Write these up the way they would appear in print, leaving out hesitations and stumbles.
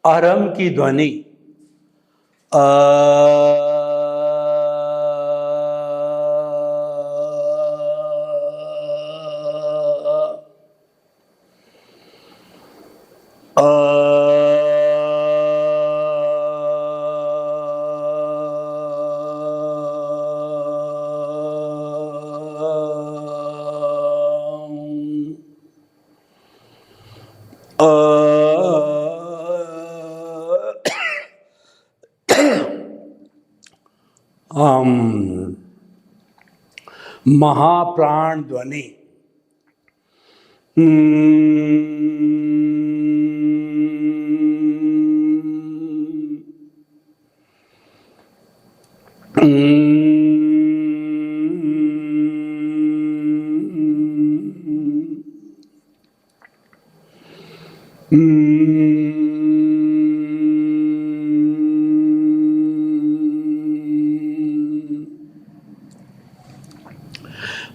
अरम की ध्वनि अ महाप्राण ध्वनि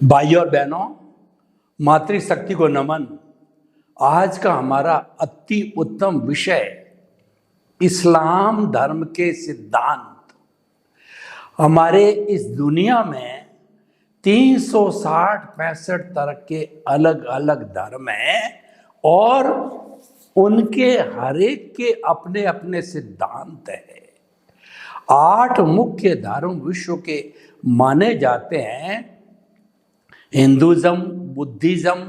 भाइयों और बहनों, मातृशक्ति को नमन। आज का हमारा अति उत्तम विषय इस्लाम धर्म के सिद्धांत। हमारे इस दुनिया में 360-65 तरह के अलग अलग धर्म हैं और उनके हर एक के अपने अपने सिद्धांत हैं। 8 मुख्य धर्म विश्व के माने जाते हैं: हिंदुज़म, बुद्धिज़्म,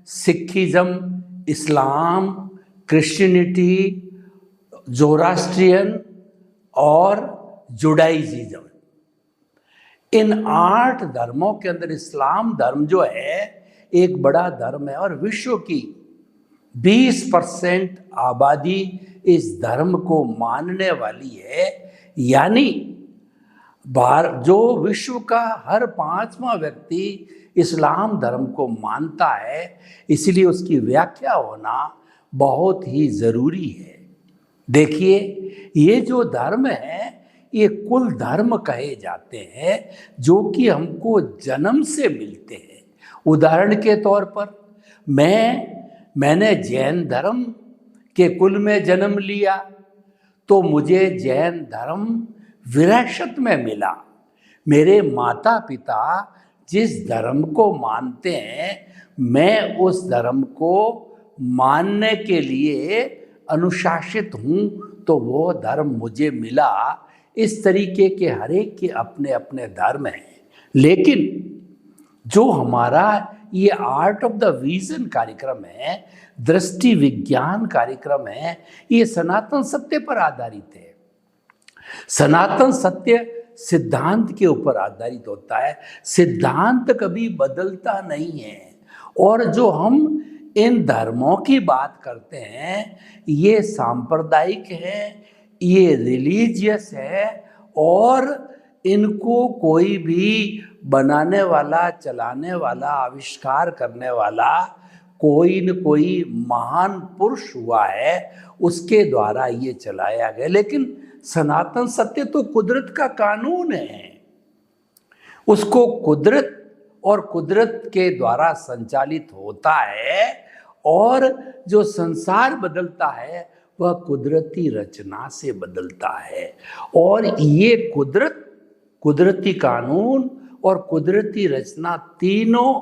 सिखिज़्म, इस्लाम, क्रिश्चियनिटी, ज़ोरास्ट्रियन और जुडाइज़म। इन 8 धर्मों के अंदर इस्लाम धर्म जो है एक बड़ा धर्म है और विश्व की 20% आबादी इस धर्म को मानने वाली है। यानी जो विश्व का हर 5वां व्यक्ति इस्लाम धर्म को मानता है, इसलिए उसकी व्याख्या होना बहुत ही ज़रूरी है। देखिए, ये जो धर्म है ये कुल धर्म कहे जाते हैं जो कि हमको जन्म से मिलते हैं। उदाहरण के तौर पर मैंने जैन धर्म के कुल में जन्म लिया तो मुझे जैन धर्म विरासत में मिला। मेरे माता पिता जिस धर्म को मानते हैं मैं उस धर्म को मानने के लिए अनुशासित हूँ तो वो धर्म मुझे मिला। इस तरीके के हर एक के अपने अपने धर्म हैं। लेकिन जो हमारा ये आर्ट ऑफ द विजन कार्यक्रम है, दृष्टि विज्ञान कार्यक्रम है, ये सनातन सत्य पर आधारित है। सनातन सत्य सिद्धांत के ऊपर आधारित होता है। सिद्धांत कभी बदलता नहीं है। और जो हम इन धर्मों की बात करते हैं ये सांप्रदायिक है, ये रिलीजियस है और इनको कोई भी बनाने वाला, चलाने वाला, आविष्कार करने वाला कोई न कोई महान पुरुष हुआ है, उसके द्वारा ये चलाया गया। लेकिन सनातन सत्य तो कुदरत का कानून है। उसको कुदरत और कुदरत के द्वारा संचालित होता है और जो संसार बदलता है वह कुदरती रचना से बदलता है। और ये कुदरती कानून और कुदरती रचना तीनों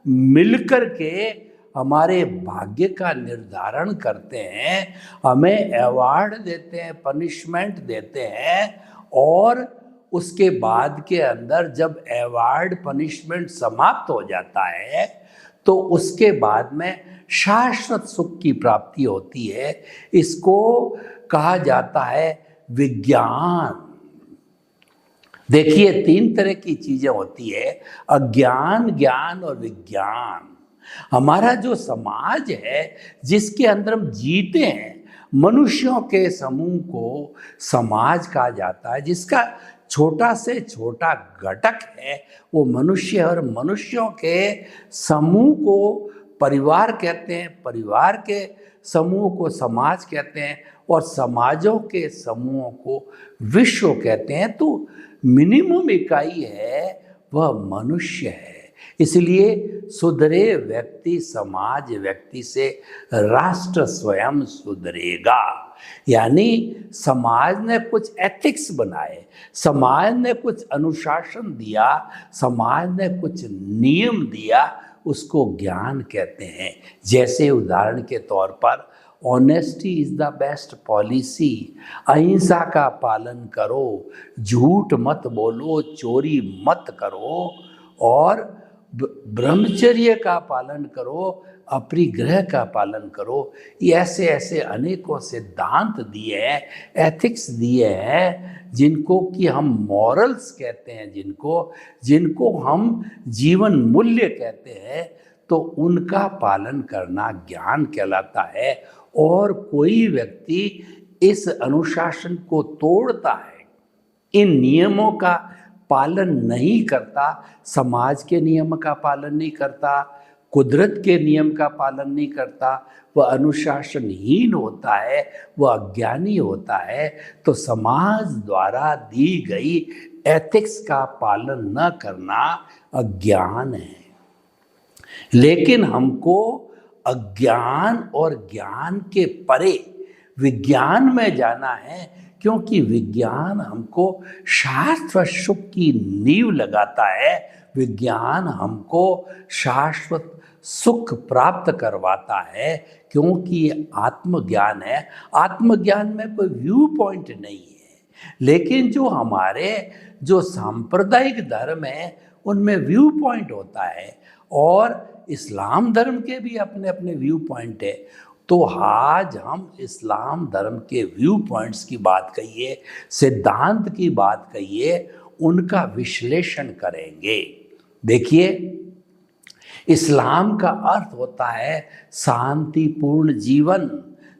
मिलकर के हमारे भाग्य का निर्धारण करते हैं, हमें अवार्ड देते हैं, पनिशमेंट देते हैं और उसके बाद के अंदर जब अवार्ड पनिशमेंट समाप्त हो जाता है तो उसके बाद में शाश्वत सुख की प्राप्ति होती है। इसको कहा जाता है विज्ञान। देखिए, 3 तरह की चीजें होती है: अज्ञान, ज्ञान और विज्ञान। हमारा जो समाज है जिसके अंदर हम जीते हैं, मनुष्यों के समूह को समाज कहा जाता है। जिसका छोटा से छोटा घटक है वो मनुष्य, और मनुष्यों के समूह को परिवार कहते हैं, परिवार के समूह को समाज कहते हैं और समाजों के समूहों को विश्व कहते हैं। तो मिनिमम इकाई है वह मनुष्य है। इसलिए सुधरे व्यक्ति समाज व्यक्ति से राष्ट्र स्वयं सुधरेगा। यानी समाज ने कुछ एथिक्स बनाए, समाज ने कुछ अनुशासन दिया, समाज ने कुछ नियम दिया, उसको ज्ञान कहते हैं। जैसे उदाहरण के तौर पर honesty is the best policy, अहिंसा का पालन करो, झूठ मत बोलो, चोरी मत करो और ब्रह्मचर्य का पालन करो, अपरिग्रह का पालन करो। ये ऐसे ऐसे अनेकों सिद्धांत दिए हैं, एथिक्स दिए हैं, जिनको कि हम मॉरल्स कहते हैं, जिनको हम जीवन मूल्य कहते हैं। तो उनका पालन करना ज्ञान कहलाता है। और कोई व्यक्ति इस अनुशासन को तोड़ता है, इन नियमों का पालन नहीं करता, समाज के नियम का पालन नहीं करता, कुदरत के नियम का पालन नहीं करता, वह अनुशासनहीन होता है, वह अज्ञानी होता है, तो समाज द्वारा दी गई एथिक्स का पालन न करना अज्ञान है। लेकिन हमको अज्ञान और ज्ञान के परे विज्ञान में जाना है, क्योंकि विज्ञान हमको शाश्वत सुख की नींव लगाता है। विज्ञान हमको शाश्वत सुख प्राप्त करवाता है, क्योंकि ये आत्मज्ञान है। आत्मज्ञान में कोई व्यू पॉइंट नहीं है, लेकिन जो सांप्रदायिक धर्म है उनमें व्यू पॉइंट होता है, और इस्लाम धर्म के भी अपने अपने व्यू पॉइंट है। तो आज हम इस्लाम धर्म के व्यू पॉइंट्स की बात कहिए, सिद्धांत की बात कहिए, उनका विश्लेषण करेंगे। देखिए, इस्लाम का अर्थ होता है शांतिपूर्ण जीवन,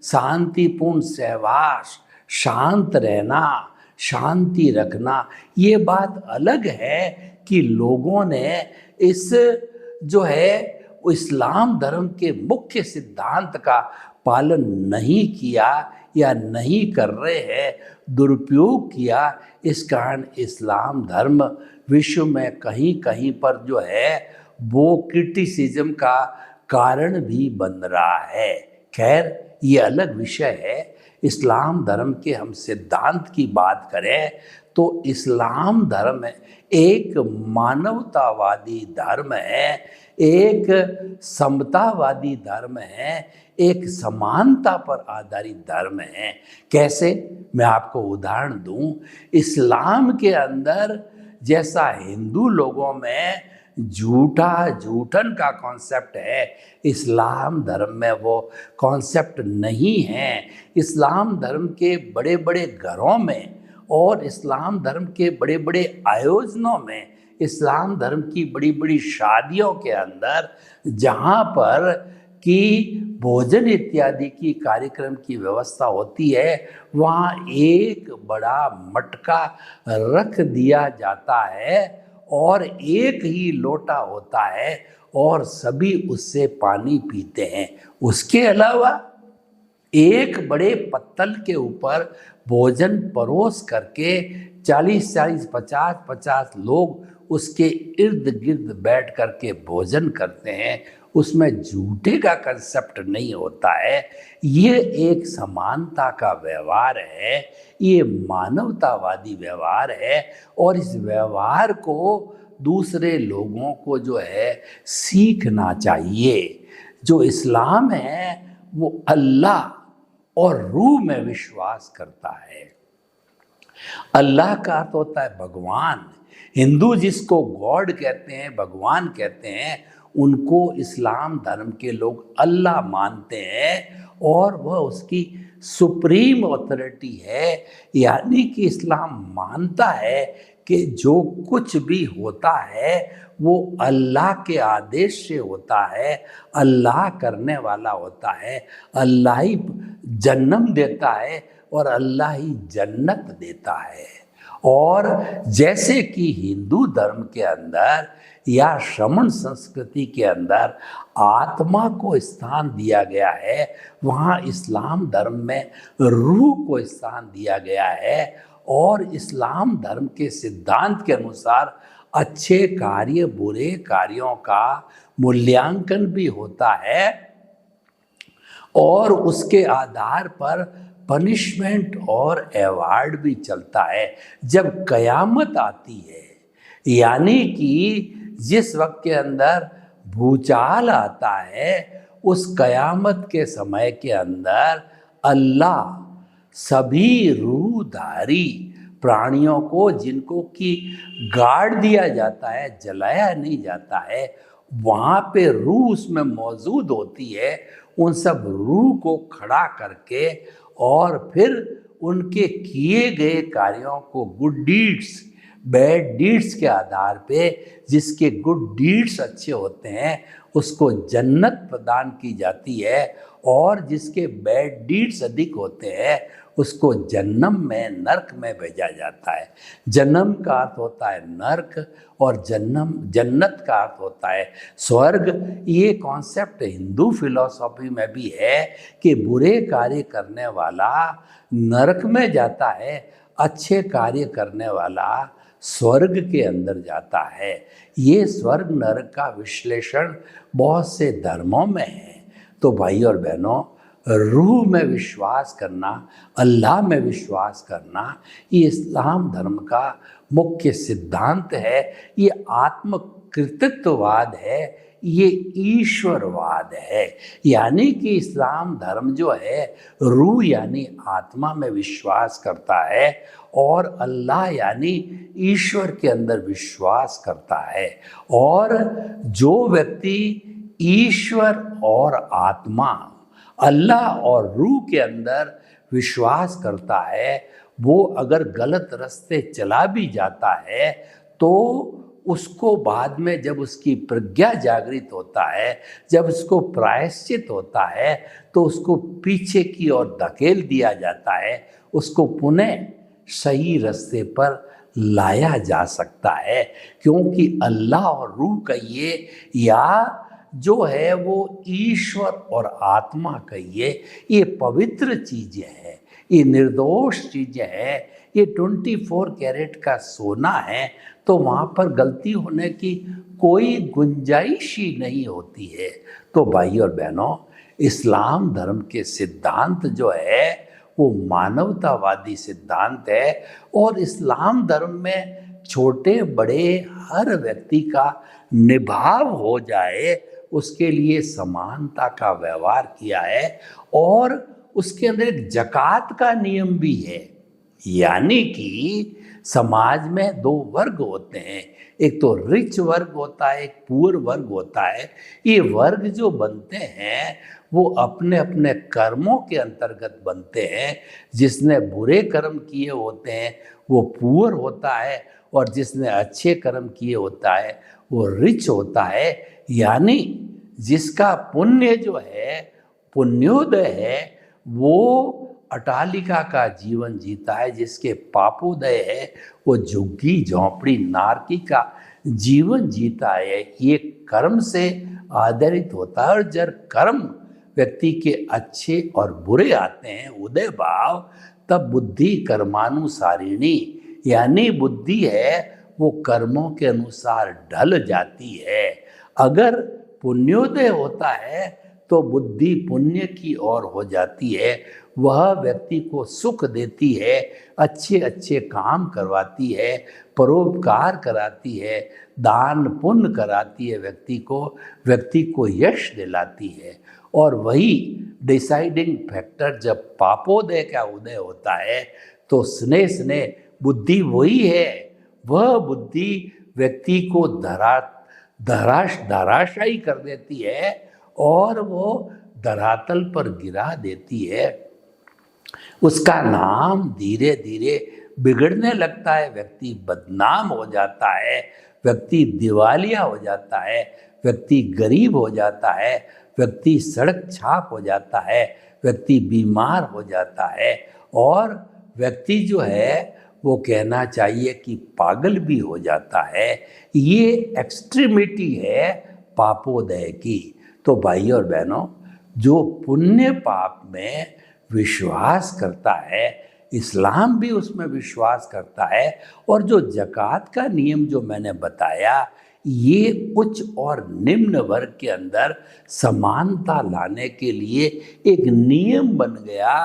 शांतिपूर्ण सहवास, शांत रहना, शांति रखना। ये बात अलग है कि लोगों ने इस जो है इस्लाम धर्म के मुख्य सिद्धांत का पालन नहीं किया या नहीं कर रहे हैं, दुरुपयोग किया। इस कारण इस्लाम धर्म विश्व में कहीं कहीं पर जो है वो क्रिटिसिज्म का कारण भी बन रहा है। खैर, ये अलग विषय है। इस्लाम धर्म के हम सिद्धांत की बात करें तो इस्लाम धर्म एक मानवतावादी धर्म है, एक समतावादी धर्म है, एक समानता पर आधारित धर्म है। कैसे? मैं आपको उदाहरण दूं। इस्लाम के अंदर जैसा हिंदू लोगों में जूठन का कॉन्सेप्ट है, इस्लाम धर्म में वो कॉन्सेप्ट नहीं है। इस्लाम धर्म के बड़े बड़े घरों में और इस्लाम धर्म के बड़े बड़े आयोजनों में, इस्लाम धर्म की बड़ी बड़ी शादियों के अंदर जहाँ पर कि भोजन इत्यादि की कार्यक्रम की व्यवस्था होती है, वहाँ एक बड़ा मटका रख दिया जाता है और एक ही लोटा होता है और सभी उससे पानी पीते हैं। उसके अलावा एक बड़े पत्तल के ऊपर भोजन परोस करके 40-40, 50-50 लोग उसके इर्द गिर्द बैठ करके भोजन करते हैं। उसमें झूठे का कंसेप्ट नहीं होता है। ये एक समानता का व्यवहार है, ये मानवतावादी व्यवहार है, और इस व्यवहार को दूसरे लोगों को जो है सीखना चाहिए। जो इस्लाम है वो अल्लाह और रूह में विश्वास करता है। अल्लाह का अर्थ होता है भगवान। हिंदू जिसको गॉड कहते हैं, भगवान कहते हैं, उनको इस्लाम धर्म के लोग अल्लाह मानते हैं और वह उसकी सुप्रीम अथॉरिटी है। यानी कि इस्लाम मानता है कि जो कुछ भी होता है वो अल्लाह के आदेश से होता है, अल्लाह करने वाला होता है, अल्लाह ही जन्म देता है और अल्लाह ही जन्नत देता है। और जैसे कि हिंदू धर्म के अंदर या श्रमण संस्कृति के अंदर आत्मा को स्थान दिया गया है, वहाँ इस्लाम धर्म में रूह को स्थान दिया गया है। और इस्लाम धर्म के सिद्धांत के अनुसार अच्छे कार्य बुरे कार्यों का मूल्यांकन भी होता है और उसके आधार पर पनिशमेंट और अवार्ड भी चलता है जब कयामत आती है। यानी कि जिस वक्त के अंदर भूचाल आता है, उस कयामत के समय के अंदर अल्लाह सभी रूहधारी प्राणियों को, जिनको कि गाड़ दिया जाता है, जलाया नहीं जाता है, वहाँ पे रूह उसमें मौजूद होती है, उन सब रूह को खड़ा करके और फिर उनके किए गए कार्यों को, गुड डीड्स बैड डीड्स के आधार पे, जिसके गुड डीड्स अच्छे होते हैं उसको जन्नत प्रदान की जाती है और जिसके बैड डीड्स अधिक होते हैं उसको जन्नम में, नरक में भेजा जाता है। जन्म का अर्थ होता है नरक और जन्नत का अर्थ होता है स्वर्ग। ये कॉन्सेप्ट हिंदू फिलॉसफी में भी है कि बुरे कार्य करने वाला नरक में जाता है, अच्छे कार्य करने वाला स्वर्ग के अंदर जाता है। ये स्वर्ग नरक का विश्लेषण बहुत से धर्मों में है। तो भाई और बहनों, रूह में विश्वास करना, अल्लाह में विश्वास करना, ये इस्लाम धर्म का मुख्य सिद्धांत है। ये आत्मकृतित्ववाद है, ये ईश्वरवाद है। यानी कि इस्लाम धर्म जो है रूह यानी आत्मा में विश्वास करता है और अल्लाह यानी ईश्वर के अंदर विश्वास करता है। और जो व्यक्ति ईश्वर और आत्मा, अल्लाह और रूह के अंदर विश्वास करता है, वो अगर गलत रास्ते चला भी जाता है तो उसको बाद में जब उसकी प्रज्ञा जागृत होता है, जब उसको प्रायश्चित होता है, तो उसको पीछे की ओर धकेल दिया जाता है, उसको पुनः सही रास्ते पर लाया जा सकता है। क्योंकि अल्लाह और रूह कहिए या जो है वो ईश्वर और आत्मा कहिए, ये पवित्र चीज़ें हैं, ये निर्दोष चीज़ें हैं, ये 24 कैरेट का सोना है। तो वहाँ पर गलती होने की कोई गुंजाइश ही नहीं होती है। तो भाई और बहनों, इस्लाम धर्म के सिद्धांत जो है वो मानवतावादी सिद्धांत है और इस्लाम धर्म में छोटे बड़े हर व्यक्ति का निभाव हो जाए, उसके लिए समानता का व्यवहार किया है। और उसके अंदर एक ज़कात का नियम भी है। यानी कि समाज में दो वर्ग होते हैं, एक तो रिच वर्ग होता है, एक पुअर वर्ग होता है। ये वर्ग जो बनते हैं वो अपने अपने कर्मों के अंतर्गत बनते हैं। जिसने बुरे कर्म किए होते हैं वो पुअर होता है और जिसने अच्छे कर्म किए होता है वो रिच होता है। यानी जिसका पुण्य जो है, पुण्योदय है, वो अटालिका का जीवन जीता है, जिसके पापोदय है वो झुग्गी झोंपड़ी नारकी का जीवन जीता है। ये कर्म से आधारित होता है और जब कर्म व्यक्ति के अच्छे और बुरे आते हैं, उदय भाव, तब बुद्धि कर्मानुसारिणी, यानी बुद्धि है वो कर्मों के अनुसार ढल जाती है। अगर पुण्योदय होता है तो बुद्धि पुण्य की ओर हो जाती है, वह व्यक्ति को सुख देती है, अच्छे अच्छे काम करवाती है, परोपकार कराती है, दान पुण्य कराती है, व्यक्ति को यश दिलाती है। और वही डिसाइडिंग फैक्टर जब पापोदय का उदय होता है तो स्नेह स्नेह बुद्धि वही है, वह बुद्धि व्यक्ति को धराशायी कर देती है और वो धरातल पर गिरा देती है। उसका नाम धीरे धीरे बिगड़ने लगता है, व्यक्ति बदनाम हो जाता है, व्यक्ति दिवालिया हो जाता है, व्यक्ति गरीब हो जाता है, व्यक्ति सड़क छाप हो जाता है, व्यक्ति बीमार हो जाता है और व्यक्ति जो है वो कहना चाहिए कि पागल भी हो जाता है। ये एक्सट्रीमिटी है पापोदय की। तो भाई और बहनों, जो पुण्य पाप में विश्वास करता है, इस्लाम भी उसमें विश्वास करता है। और जो ज़कात का नियम जो मैंने बताया, ये उच्च और निम्न वर्ग के अंदर समानता लाने के लिए एक नियम बन गया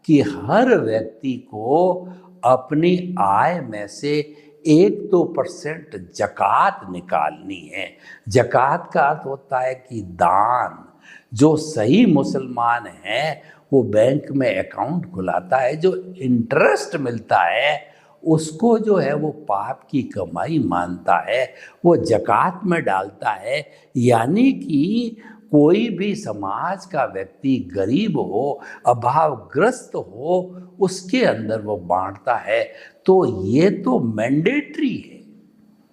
कि हर व्यक्ति को अपनी आय में से 1-2% ज़कात निकालनी है। ज़कात का अर्थ होता है कि दान। जो सही मुसलमान है वो बैंक में अकाउंट खुलाता है, जो इंटरेस्ट मिलता है उसको जो है वो पाप की कमाई मानता है, वो ज़कात में डालता है। यानी कि कोई भी समाज का व्यक्ति गरीब हो, अभावग्रस्त हो, उसके अंदर वो बांटता है। तो ये तो मैंडेटरी है,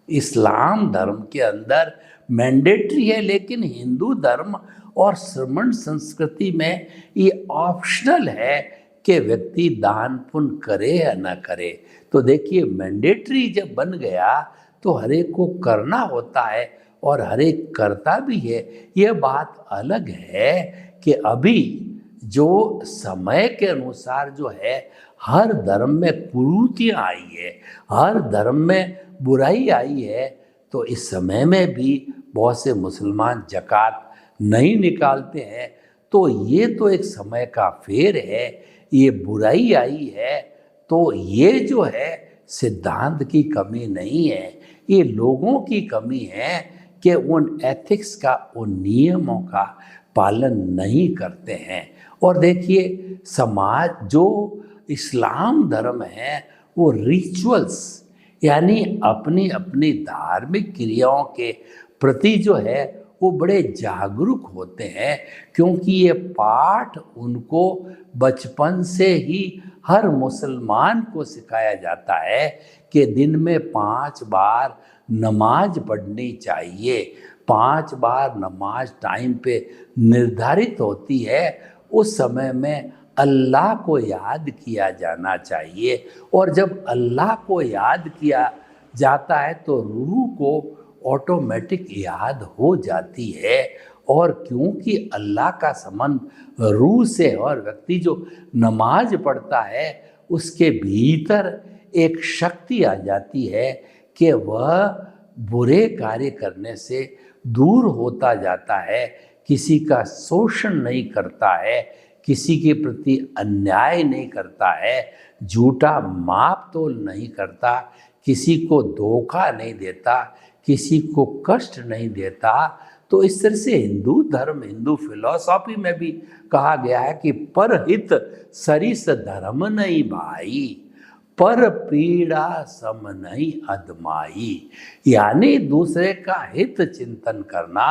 इस्लाम धर्म के अंदर मैंडेटरी है, लेकिन हिंदू धर्म और श्रमण संस्कृति में ये ऑप्शनल है कि व्यक्ति दान पुण्य करे या ना करे। तो देखिए, मैंडेटरी जब बन गया तो हर एक को करना होता है और हर एक करता भी है। यह बात अलग है कि अभी जो समय के अनुसार जो है हर धर्म में कुरीतियाँ आई है, हर धर्म में बुराई आई है, तो इस समय में भी बहुत से मुसलमान ज़कात नहीं निकालते हैं। तो ये तो एक समय का फेर है, ये बुराई आई है। तो ये जो है सिद्धांत की कमी नहीं है, ये लोगों की कमी है कि उन एथिक्स का, उन नियमों का पालन नहीं करते हैं। और देखिए, समाज जो इस्लाम धर्म है वो रिचुअल्स यानी अपनी अपनी धार्मिक क्रियाओं के प्रति जो है वो बड़े जागरूक होते हैं, क्योंकि ये पाठ उनको बचपन से ही हर मुसलमान को सिखाया जाता है कि दिन में 5 बार नमाज पढ़नी चाहिए। 5 बार नमाज टाइम पे निर्धारित होती है, उस समय में अल्लाह को याद किया जाना चाहिए। और जब अल्लाह को याद किया जाता है तो रूह को ऑटोमेटिक याद हो जाती है। और क्योंकि अल्लाह का संबंध रूह से, और व्यक्ति जो नमाज पढ़ता है उसके भीतर एक शक्ति आ जाती है कि वह बुरे कार्य करने से दूर होता जाता है, किसी का शोषण नहीं करता है, किसी के प्रति अन्याय नहीं करता है, झूठा माप तोल नहीं करता, किसी को धोखा नहीं देता, किसी को कष्ट नहीं देता। तो इस तरह से हिंदू धर्म, हिंदू फिलॉसॉफी में भी कहा गया है कि परहित सरिस धर्म नहीं भाई, पर पीड़ा सम नहीं अदमाई। यानी दूसरे का हित चिंतन करना,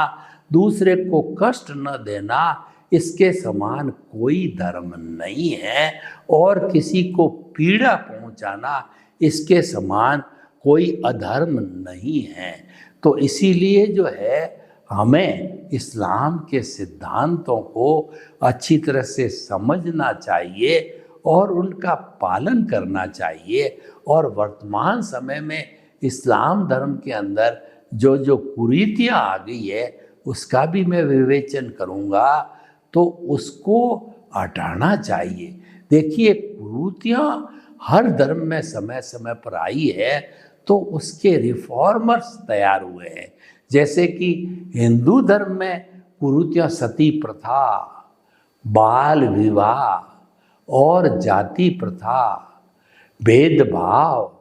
दूसरे को कष्ट न देना, इसके समान कोई धर्म नहीं है। और किसी को पीड़ा पहुंचाना, इसके समान कोई अधर्म नहीं है। तो इसीलिए जो है हमें इस्लाम के सिद्धांतों को अच्छी तरह से समझना चाहिए और उनका पालन करना चाहिए। और वर्तमान समय में इस्लाम धर्म के अंदर जो जो कुरीतियाँ आ गई है उसका भी मैं विवेचन करूँगा, तो उसको हटाना चाहिए। देखिए, कुरीतियाँ हर धर्म में समय समय पर आई है, तो उसके रिफॉर्मर्स तैयार हुए हैं। जैसे कि हिंदू धर्म में कुरीतियाँ सती प्रथा, बाल विवाह और जाति प्रथा, भेदभाव,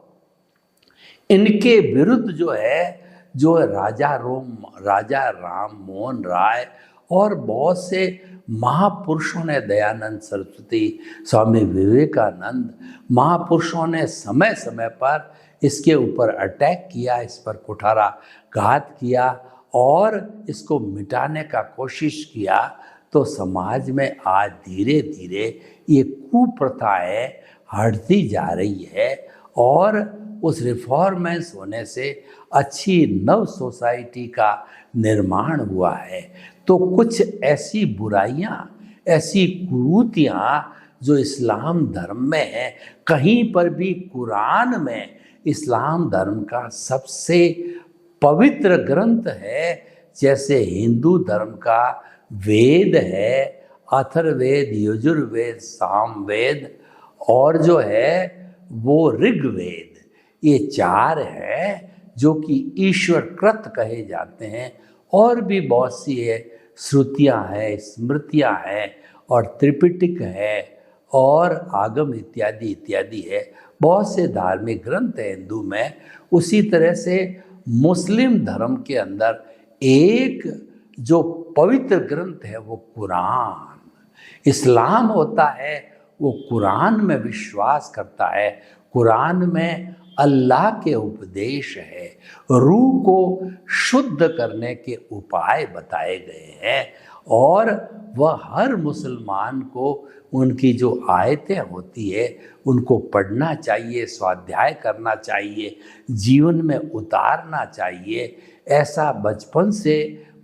इनके विरुद्ध जो है, जो राजा राम मोहन राय और बहुत से महापुरुषों ने, दयानंद सरस्वती, स्वामी विवेकानंद, महापुरुषों ने समय समय पर इसके ऊपर अटैक किया, इस पर कुठारा घात किया और इसको मिटाने का कोशिश किया। तो समाज में आज धीरे धीरे ये कुप्रथाएं हटती जा रही है और उस रिफॉर्मेंस होने से अच्छी नव सोसाइटी का निर्माण हुआ है। तो कुछ ऐसी बुराइयां, ऐसी कुरीतियाँ जो इस्लाम धर्म में है, कहीं पर भी कुरान में इस्लाम धर्म का सबसे पवित्र ग्रंथ है, जैसे हिंदू धर्म का वेद है, अथर्ववेद, यजुर्वेद, सामवेद, और जो है वो ऋग्वेद, ये 4 हैं जो कि ईश्वर कृत कहे जाते हैं। और भी बहुत सी है, श्रुतियाँ हैं, स्मृतियाँ हैं, और त्रिपिटक है, और आगम इत्यादि इत्यादि है। बहुत से धार्मिक ग्रंथ हैं हिंदू में। उसी तरह से मुस्लिम धर्म के अंदर एक जो पवित्र ग्रंथ है वो कुरान। इस्लाम होता है वो कुरान में विश्वास करता है। कुरान में अल्लाह के उपदेश है, रूह को शुद्ध करने के उपाय बताए गए हैं, और वह हर मुसलमान को उनकी जो आयतें होती है उनको पढ़ना चाहिए, स्वाध्याय करना चाहिए, जीवन में उतारना चाहिए। ऐसा बचपन से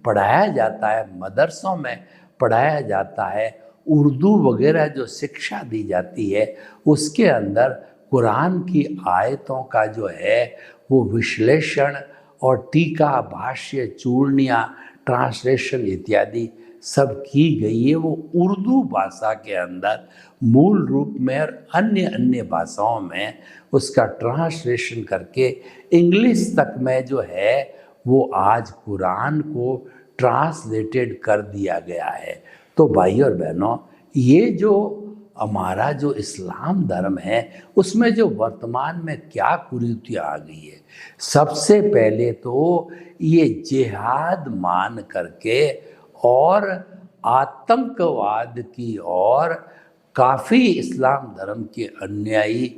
पढ़ाया जाता है, मदरसों में पढ़ाया जाता है। उर्दू वगैरह जो शिक्षा दी जाती है उसके अंदर कुरान की आयतों का जो है वो विश्लेषण और टीका, भाष्य, चूर्णियाँ, ट्रांसलेशन इत्यादि सब की गई है। वो उर्दू भाषा के अंदर मूल रूप में और अन्य अन्य भाषाओं में उसका ट्रांसलेशन करके इंग्लिश तक में जो है वो आज कुरान को ट्रांसलेटेड कर दिया गया है। तो भाई और बहनों, ये जो हमारा जो इस्लाम धर्म है उसमें जो वर्तमान में क्या कुरीतियाँ आ गई है, सबसे पहले तो ये जिहाद मान करके और आतंकवाद की ओर काफ़ी इस्लाम धर्म के अनुयायी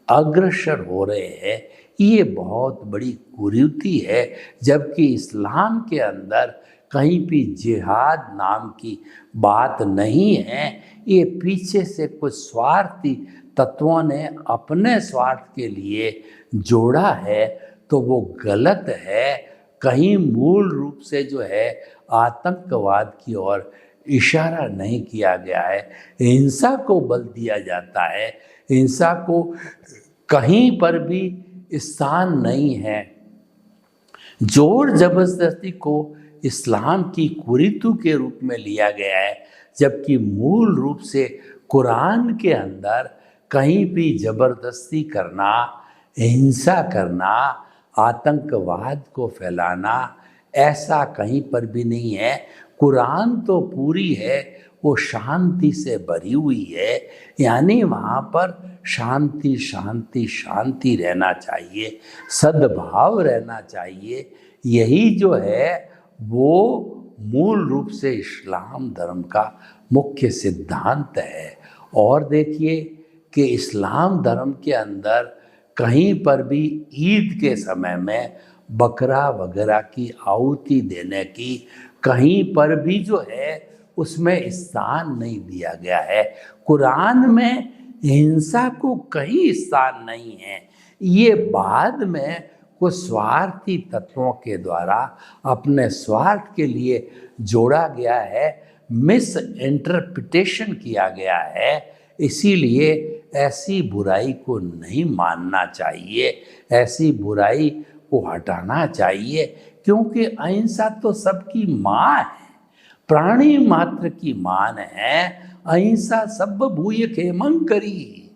अग्रसर हो रहे हैं। ये बहुत बड़ी कुरीति है, जबकि इस्लाम के अंदर कहीं भी जिहाद नाम की बात नहीं है। ये पीछे से कुछ स्वार्थी तत्वों ने अपने स्वार्थ के लिए जोड़ा है, तो वो गलत है। कहीं मूल रूप से जो है आतंकवाद की ओर इशारा नहीं किया गया है। हिंसा को बल दिया जाता है, हिंसा को कहीं पर भी स्थान नहीं है। जोर जबरदस्ती को इस्लाम की कुरीति के रूप में लिया गया है, जबकि मूल रूप से कुरान के अंदर कहीं भी जबरदस्ती करना, हिंसा करना, आतंकवाद को फैलाना ऐसा कहीं पर भी नहीं है। कुरान तो पूरी है, वो शांति से भरी हुई है, यानी वहाँ पर शांति शांति शांति रहना चाहिए, सद्भाव रहना चाहिए। यही जो है वो मूल रूप से इस्लाम धर्म का मुख्य सिद्धांत है। और देखिए कि इस्लाम धर्म के अंदर कहीं पर भी ईद के समय में बकरा वगैरह की आहुति देने की कहीं पर भी जो है उसमें स्थान नहीं दिया गया है। कुरान में हिंसा को कहीं स्थान नहीं है। ये बाद में कुछ स्वार्थी तत्वों के द्वारा अपने स्वार्थ के लिए जोड़ा गया है, मिस इंटरप्रिटेशन किया गया है। इसीलिए ऐसी बुराई को नहीं मानना चाहिए, ऐसी बुराई को हटाना चाहिए, क्योंकि अहिंसा तो सबकी माँ है, प्राणी मात्र की मान है। अहिंसा सब भूय खेमं करी।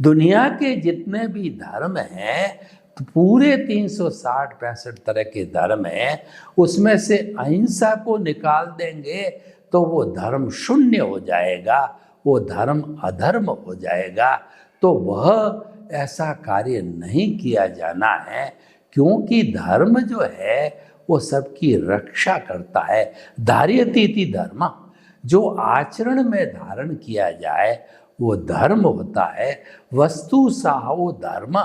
दुनिया के जितने भी धर्म हैं, तो पूरे 360-65 तरह के धर्म हैं, उसमें से अहिंसा को निकाल देंगे तो वो धर्म शून्य हो जाएगा, वो धर्म अधर्म हो जाएगा। तो वह ऐसा कार्य नहीं किया जाना है, क्योंकि धर्म जो है वो सबकी रक्षा करता है। धार्यतीति धर्म, जो आचरण में धारण किया जाए वो धर्म होता है। वस्तु साहो धर्म,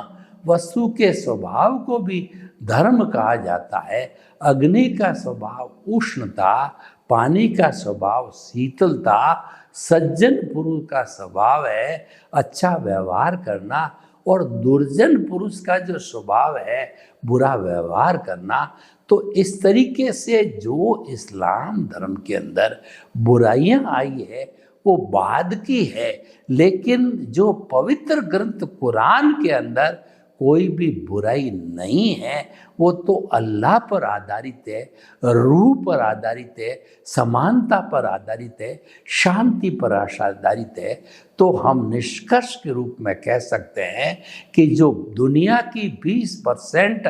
वस्तु के स्वभाव को भी धर्म कहा जाता है। अग्नि का स्वभाव उष्णता, पानी का स्वभाव शीतलता, सज्जन पुरुष का स्वभाव है अच्छा व्यवहार करना, और दुर्जन पुरुष का जो स्वभाव है बुरा व्यवहार करना। तो इस तरीके से जो इस्लाम धर्म के अंदर बुराइयां आई है वो बाद की है, लेकिन जो पवित्र ग्रंथ कुरान के अंदर कोई भी बुराई नहीं है, वो तो अल्लाह पर आधारित है, रूह पर आधारित है, समानता पर आधारित है, शांति पर आधारित है। तो हम निष्कर्ष के रूप में कह सकते हैं कि जो दुनिया की 20%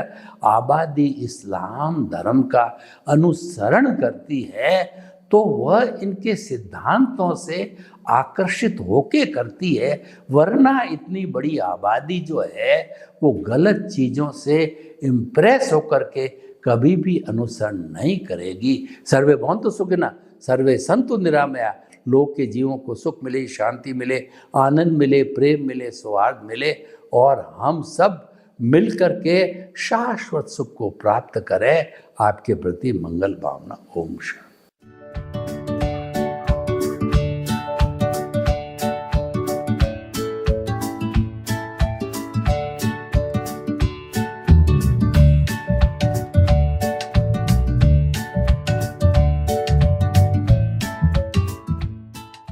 आबादी इस्लाम धर्म का अनुसरण करती है, तो वह इनके सिद्धांतों से आकर्षित होके करती है, वरना इतनी बड़ी आबादी जो है वो गलत चीज़ों से इम्प्रेस होकर के कभी भी अनुसरण नहीं करेगी। सर्वे भवन्तु सुखिनः, सर्वे सन्तु निरामया। लोग के जीवों को सुख मिले, शांति मिले, आनंद मिले, प्रेम मिले, सौहार्द मिले, और हम सब मिलकर के शाश्वत सुख को प्राप्त करें। आपके प्रति मंगल भावना। ओम शांति।